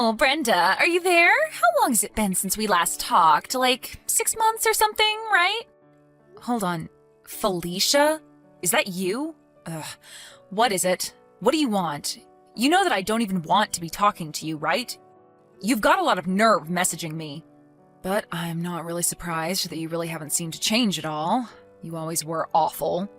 Oh, Brenda, are you there? How long has it been since we last talked? Like 6 months or something, right? Hold on. Felicia? Is that you? Ugh. What is it? What do you want? You know that I don't even want to be talking to you, right? You've got a lot of nerve messaging me. But I'm not really surprised that you really haven't seemed to change at all. You always were awful.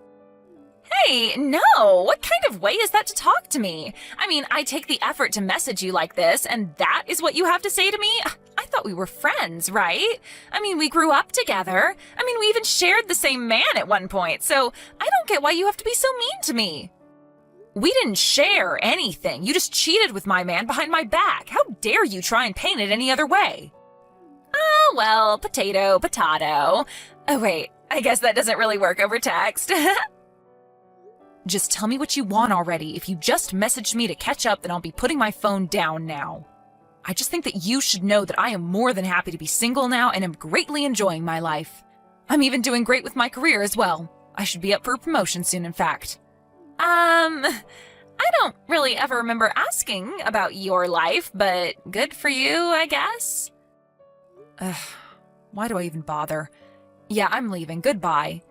Hey, no! What kind of way is that to talk to me? I mean, I take the effort to message you like this, and that is what you have to say to me? I thought we were friends, right? I mean, we grew up together. I mean, we even shared the same man at one point, so I don't get why you have to be so mean to me. We didn't share anything. You just cheated with my man behind my back. How dare you try and paint it any other way? Oh, well, potato, potato. Oh, wait, I guess that doesn't really work over text. Just tell me what you want already. If you just messaged me to catch up, then I'll be putting my phone down now. I just think that you should know that I am more than happy to be single now and am greatly enjoying my life. I'm even doing great with my career as well. I should be up for a promotion soon, in fact. I don't really ever remember asking about your life, but good for you, I guess. Ugh, why do I even bother? Yeah, I'm leaving. Goodbye.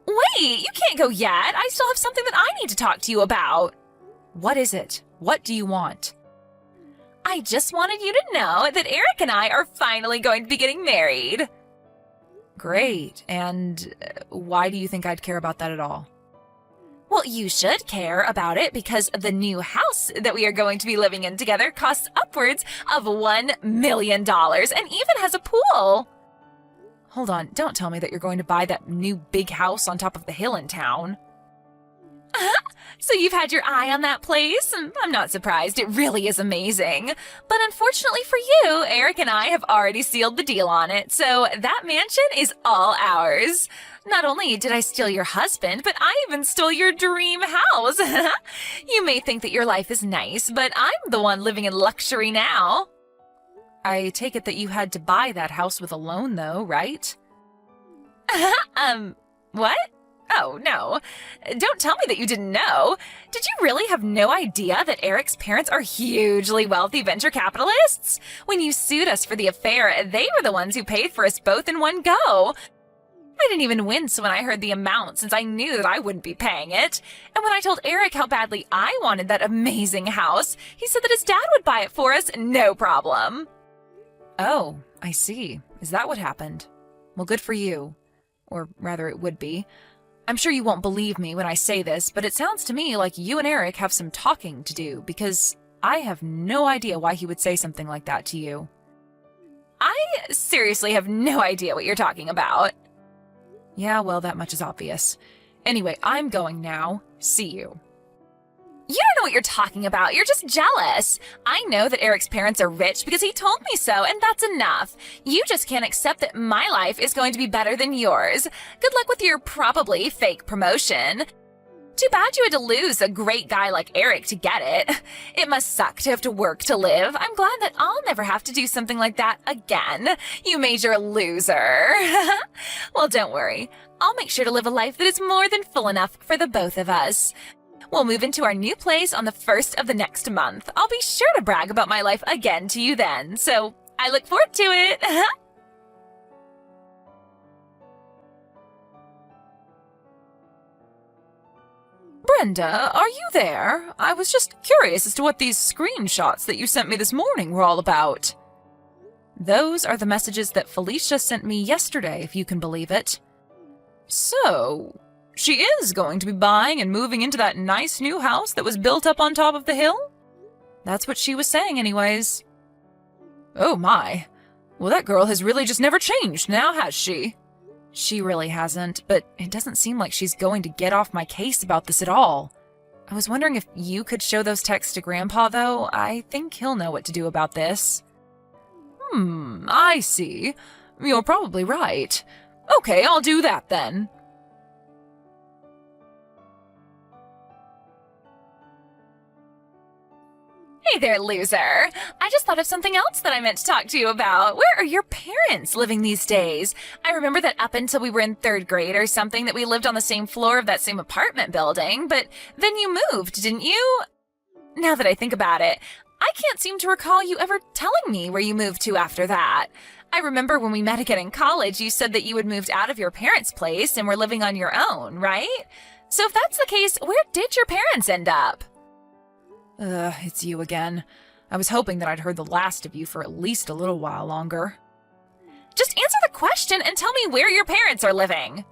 Wait, you can't go yet. I still have something that I need to talk to you about. What is it? What do you want? I just wanted you to know that Eric and I are finally going to be getting married. Great. And why do you think I'd care about that at all? Well, you should care about it because the new house that we are going to be living in together costs upwards of $1 million and even has a pool. Hold on, don't tell me that you're going to buy that new big house on top of the hill in town. So you've had your eye on that place? I'm not surprised, it really is amazing. But unfortunately for you, Eric and I have already sealed the deal on it, so that mansion is all ours. Not only did I steal your husband, but I even stole your dream house. You may think that your life is nice, but I'm the one living in luxury now. I take it that you had to buy that house with a loan, though, right? What? Oh, no. Don't tell me that you didn't know. Did you really have no idea that Eric's parents are hugely wealthy venture capitalists? When you sued us for the affair, they were the ones who paid for us both in one go. I didn't even wince when I heard the amount since I knew that I wouldn't be paying it. And when I told Eric how badly I wanted that amazing house, he said that his dad would buy it for us, no problem. Oh, I see. Is that what happened? Well, good for you. Or rather, it would be. I'm sure you won't believe me when I say this, but it sounds to me like you and Eric have some talking to do, because I have no idea why he would say something like that to you. I seriously have no idea what you're talking about. Yeah, well, that much is obvious. Anyway, I'm going now. See you. You don't know what you're talking about. You're just jealous. I know that Eric's parents are rich because he told me so, and that's enough. You just can't accept that my life is going to be better than yours. Good luck with your probably fake promotion. Too bad you had to lose a great guy like Eric to get it. It must suck to have to work to live. I'm glad that I'll never have to do something like that again. You major loser. Well, don't worry. I'll make sure to live a life that is more than full enough for the both of us. We'll move into our new place on the 1st of the next month. I'll be sure to brag about my life again to you then, so I look forward to it. Brenda, are you there? I was just curious as to what these screenshots that you sent me this morning were all about. Those are the messages that Felicia sent me yesterday, if you can believe it. So, she is going to be buying and moving into that nice new house that was built up on top of the hill? That's what she was saying anyways. Oh my. Well, that girl has really just never changed now, has she? She really hasn't, but it doesn't seem like she's going to get off my case about this at all. I was wondering if you could show those texts to Grandpa, though. I think he'll know what to do about this. I see. You're probably right. Okay, I'll do that then. Hey there, loser. I just thought of something else that I meant to talk to you about. Where are your parents living these days? I remember that up until we were in 3rd grade or something that we lived on the same floor of that same apartment building, but then you moved, didn't you? Now that I think about it, I I can't seem to recall you ever telling me where you moved to after that. I remember when we met again in college, you said that you had moved out of your parents' place and were living on your own, right? So if that's the case, where did your parents end up? It's you again. I was hoping that I'd heard the last of you for at least a little while longer. Just answer the question and tell me where your parents are living.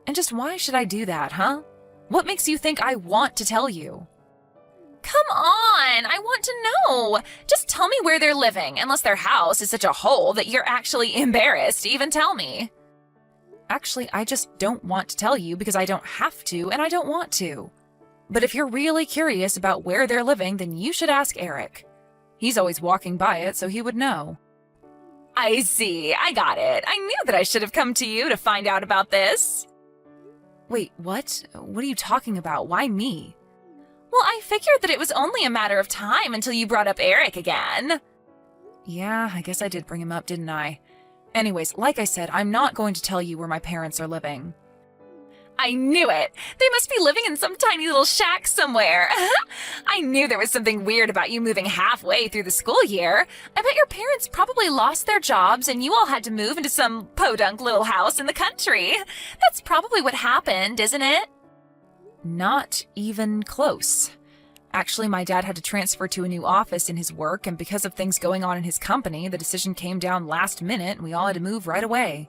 And just why should I do that, huh? What makes you think I want to tell you? Come on, I want to know. Just tell me where they're living, unless their house is such a hole that you're actually embarrassed to even tell me. Actually, I just don't want to tell you because I don't have to and I don't want to. But if you're really curious about where they're living, then you should ask Eric. He's always walking by it, so he would know. I see, I got it. I knew that I should have come to you to find out about this. Wait, what? What are you talking about? Why me? Well, I figured that it was only a matter of time until you brought up Eric again. Yeah, I guess I did bring him up, didn't I? Anyways, like I said, I'm not going to tell you where my parents are living. I knew it! They must be living in some tiny little shack somewhere. I knew there was something weird about you moving halfway through the school year. I bet your parents probably lost their jobs and you all had to move into some podunk little house in the country. That's probably what happened, isn't it? Not even close. Actually, my dad had to transfer to a new office in his work, and because of things going on in his company, the decision came down last minute and we all had to move right away.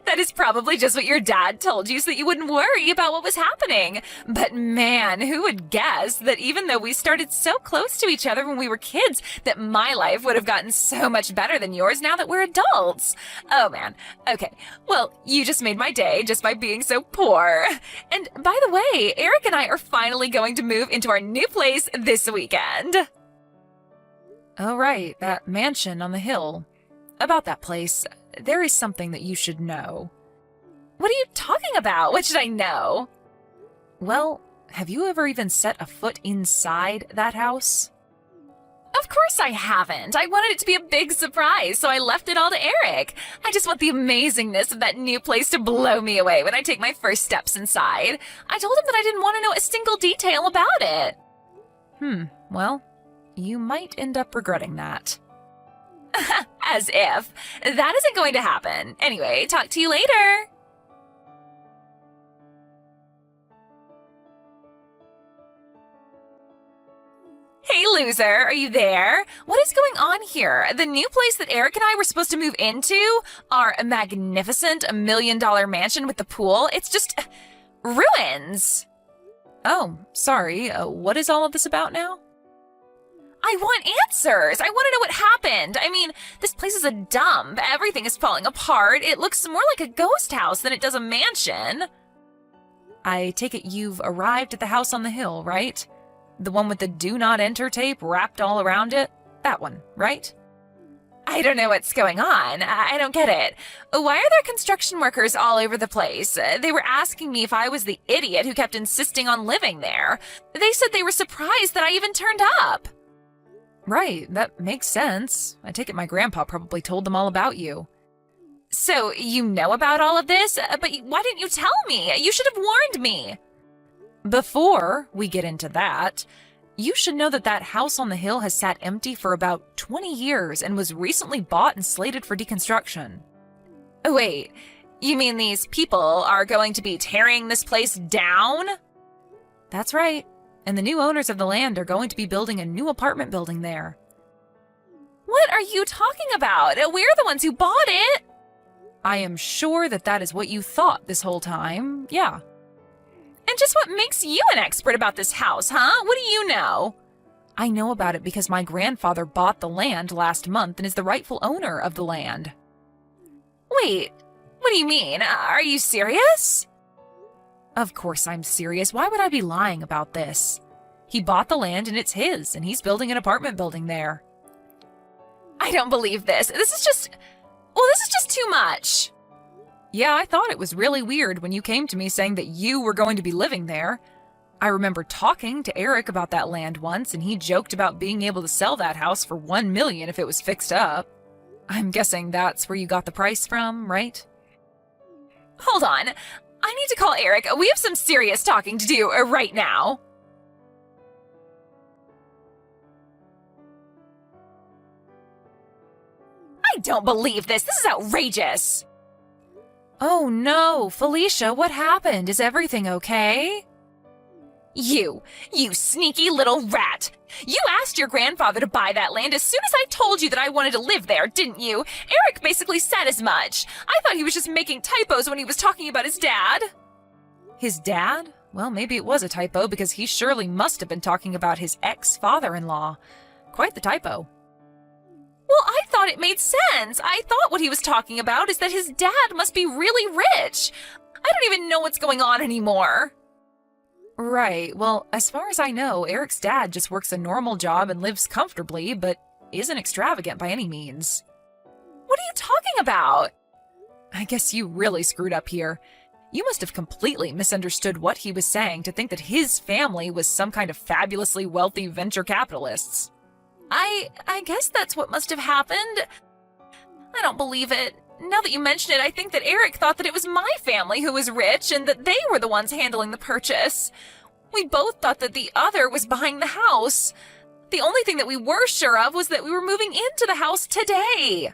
That is probably just what your dad told you so that you wouldn't worry about what was happening. But man, who would guess that even though we started so close to each other when we were kids, that my life would have gotten so much better than yours now that we're adults? Oh man. Okay. Well, you just made my day just by being so poor. And by the way, Eric and I are finally going to move into our new place this weekend. Oh right, that mansion on the hill. About that place, there is something that you should know. What are you talking about? What should I know? Well, have you ever even set a foot inside that house? Of course I haven't. I wanted it to be a big surprise, so I left it all to Eric. I just want the amazingness of that new place to blow me away when I take my first steps inside. I told him that I didn't want to know a single detail about it. Well, you might end up regretting that. As if. That isn't going to happen. Anyway, talk to you later. Hey, loser, are you there? What is going on here? The new place that Eric and I were supposed to move into, our magnificent $1 million mansion with the pool, it's just ruins. Oh, sorry. What is all of this about now? I want answers. I want to know what happened. I mean, this place is a dump. Everything is falling apart. It looks more like a ghost house than it does a mansion. I take it you've arrived at the house on the hill, right? The one with the do not enter tape wrapped all around it? That one, right? I don't know what's going on. I don't get it. Why are there construction workers all over the place? They were asking me if I was the idiot who kept insisting on living there. They said they were surprised that I even turned up. Right, that makes sense. I take it my grandpa probably told them all about you. So, you know about all of this? But why didn't you tell me? You should have warned me. Before we get into that, you should know that that house on the hill has sat empty for about 20 years and was recently bought and slated for deconstruction. Wait, you mean these people are going to be tearing this place down? That's right. And the new owners of the land are going to be building a new apartment building there. What are you talking about? We're the ones who bought it. I am sure that that is what you thought this whole time, yeah. And just what makes you an expert about this house, huh? What do you know? I know about it because my grandfather bought the land last month and is the rightful owner of the land. Wait, what do you mean? Are you serious? Of course I'm serious. Why would I be lying about this? He bought the land and it's his, and he's building an apartment building there. I don't believe this. This is just too much. Yeah, I thought it was really weird when you came to me saying that you were going to be living there. I remember talking to Eric about that land once, and he joked about being able to sell that house for $1 million if it was fixed up. I'm guessing that's where you got the price from, right? Hold on. I need to call Eric. We have some serious talking to do right now. don't believe this. This is outrageous. Oh no, Felicia, what happened? Is everything okay? You sneaky little rat. You asked your grandfather to buy that land as soon as I told you that I wanted to live there, didn't you? Eric basically said as much. I thought he was just making typos when he was talking about his dad. His dad? Well, maybe it was a typo because he surely must have been talking about his ex-father-in-law. Quite the typo. Well, I thought it made sense. I thought what he was talking about is that his dad must be really rich. I don't even know what's going on anymore. Right. Well, as far as I know, Eric's dad just works a normal job and lives comfortably, but isn't extravagant by any means. What are you talking about? I guess you really screwed up here. You must have completely misunderstood what he was saying to think that his family was some kind of fabulously wealthy venture capitalists. I guess that's what must have happened. I don't believe it. Now that you mention it, I think that Eric thought that it was my family who was rich and that they were the ones handling the purchase. We both thought that the other was buying the house. The only thing that we were sure of was that we were moving into the house today.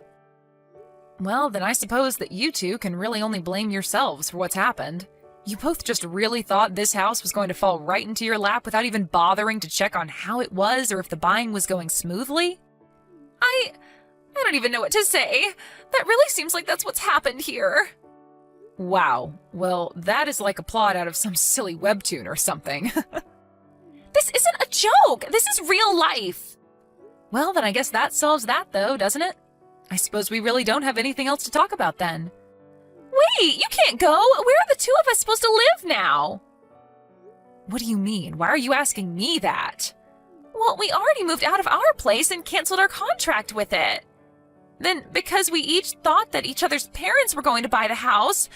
Well, then I suppose that you two can really only blame yourselves for what's happened. You both just really thought this house was going to fall right into your lap without even bothering to check on how it was or if the buying was going smoothly? I don't even know what to say. That really seems like that's what's happened here. Wow. Well, that is like a plot out of some silly webtoon or something. This isn't a joke. This is real life. Well, then I guess that solves that, though, doesn't it? I suppose we really don't have anything else to talk about then. Wait, you can't go. Where are the two of us supposed to live now? What do you mean? Why are you asking me that? Well, we already moved out of our place and canceled our contract with it. Then, because we each thought that each other's parents were going to buy the house,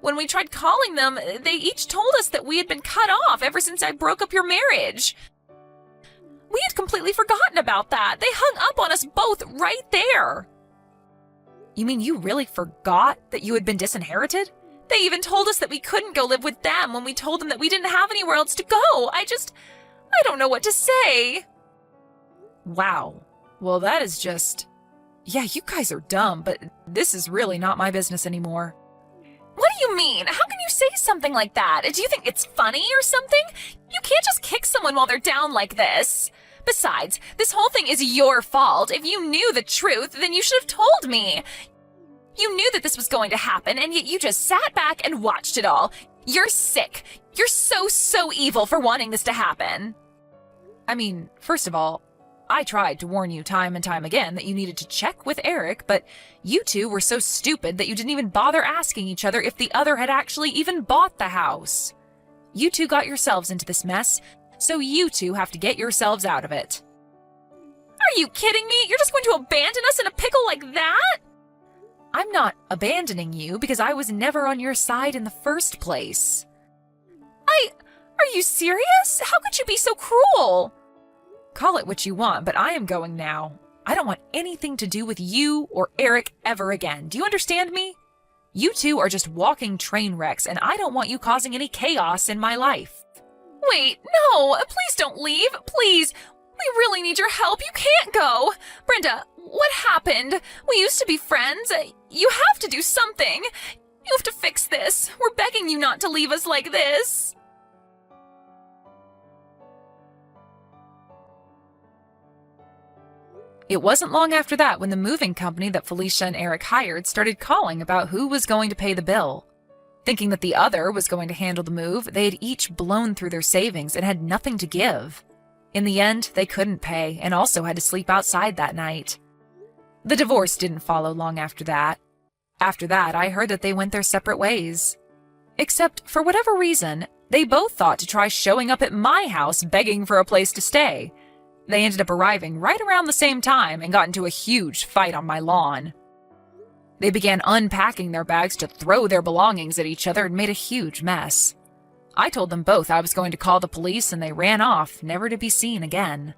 when we tried calling them, they each told us that we had been cut off ever since I broke up your marriage. We had completely forgotten about that. They hung up on us both right there. You mean you really forgot that you had been disinherited? They even told us that we couldn't go live with them when we told them that we didn't have anywhere else to go. I don't know what to say. Wow. Well, that is just... Yeah, you guys are dumb, but this is really not my business anymore. What do you mean? How can you say something like that? Do you think it's funny or something? You can't just kick someone while they're down like this. Besides, this whole thing is your fault. If you knew the truth, then you should have told me. You knew that this was going to happen, and yet you just sat back and watched it all. You're sick. You're so evil for wanting this to happen. I mean, first of all, I tried to warn you time and time again that you needed to check with Eric, but you two were so stupid that you didn't even bother asking each other if the other had actually even bought the house. You two got yourselves into this mess, so you two have to get yourselves out of it. Are you kidding me? You're just going to abandon us in a pickle like that? I'm not abandoning you because I was never on your side in the first place. Are you serious? How could you be so cruel? Call it what you want, but I am going now. I don't want anything to do with you or Eric ever again. Do you understand me? You two are just walking train wrecks, and I don't want you causing any chaos in my life. Wait, no, please don't leave, please. We really need your help. You can't go. Brenda, what happened? We used to be friends. You have to do something. You have to fix this. We're begging you not to leave us like this. It wasn't long after that when the moving company that Felicia and Eric hired started calling about who was going to pay the bill. Thinking that the other was going to handle the move, they had each blown through their savings and had nothing to give. In the end, they couldn't pay and also had to sleep outside that night. The divorce didn't follow long after that. After that, I heard that they went their separate ways. Except, for whatever reason, they both thought to try showing up at my house begging for a place to stay. They ended up arriving right around the same time and got into a huge fight on my lawn. They began unpacking their bags to throw their belongings at each other and made a huge mess. I told them both I was going to call the police and they ran off, never to be seen again.